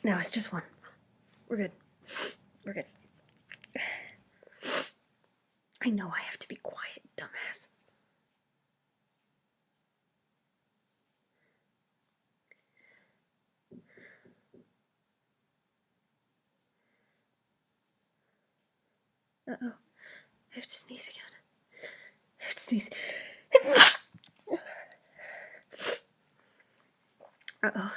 No, it's just one. We're good. We're good. I know I have to be quiet, dumbass. Uh-oh. I have to sneeze again. I have to sneeze. Uh-oh.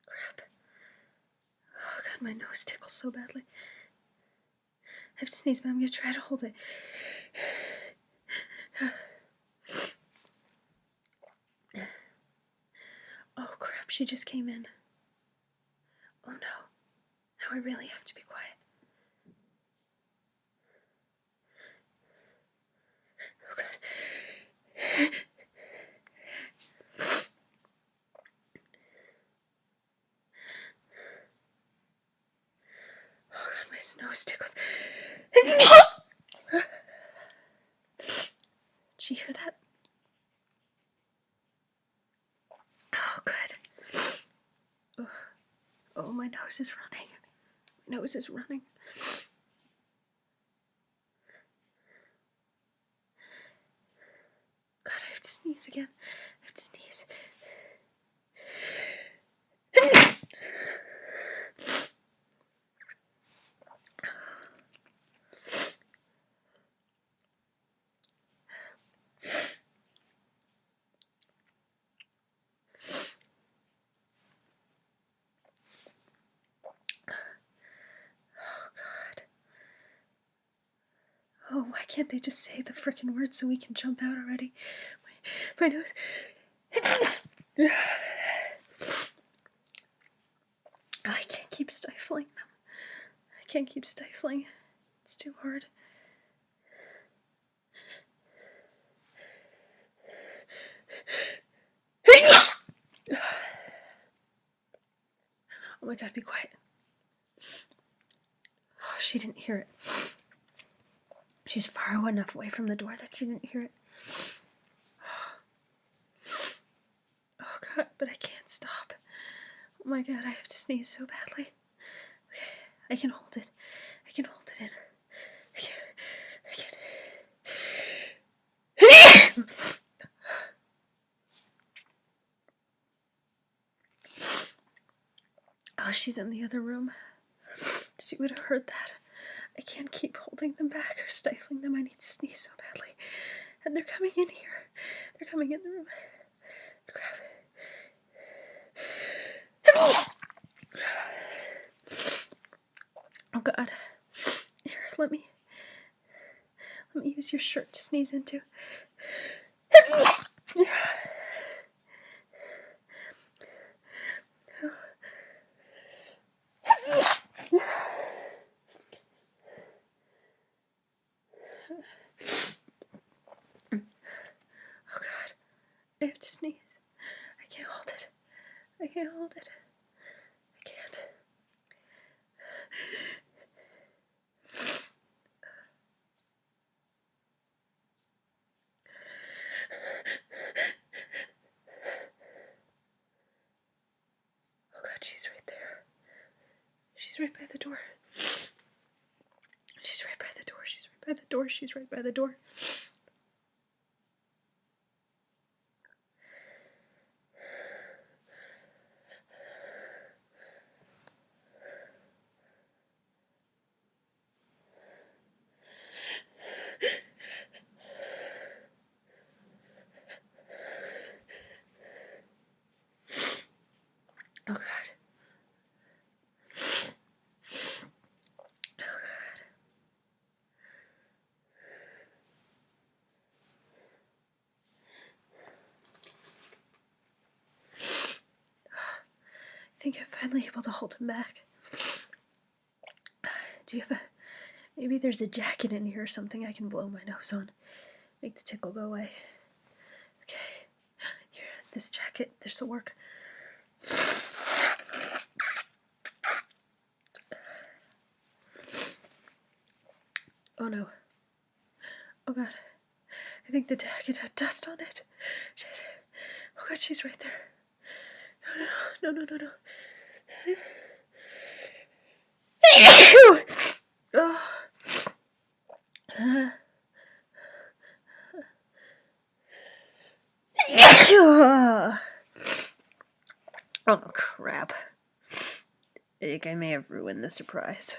Crap. Oh, God, my nose tickles so badly. I have to sneeze, but I'm going to try to hold it. Oh, crap, she just came in. Oh, no. Now I really have to be quiet. Oh, God. Oh, God, my nose tickles. Did you hear that? Oh, good. Oh, my nose is running. My nose is running. God, I have to sneeze again. I have to sneeze. Oh, why can't they just say the frickin' word so we can jump out already? My nose. I can't keep stifling them. I can't keep stifling. It's too hard. Oh my God, be quiet. Oh, she didn't hear it. She's far enough away from the door that she didn't hear it. Oh God, but I can't stop. Oh my God, I have to sneeze so badly. Okay, I can hold it. I can hold it in. I can. Oh, she's in the other room. She would have heard that. I can't keep holding them back or stifling them. I need to sneeze so badly. And they're coming in here. They're coming in the room. Crap. Oh God. Here, let me use your shirt to sneeze into. Oh God. I have to sneeze. I can't hold it. I can't hold it. I can't. Oh God, she's right there. She's right by the door. She's right by the door. She's right by the door. She's right by the door. Oh God. Oh God. I think I'm finally able to hold him back. Do you have a... Maybe there's a jacket in here or something I can blow my nose on. Make the tickle go away. Okay. Here, this jacket. This'll work. Oh no. Oh God. I I think the jacket had dust on it. Shit. Oh god, she's right there. No, no, no, no, no. Oh. Oh crap. I think I may have ruined the surprise.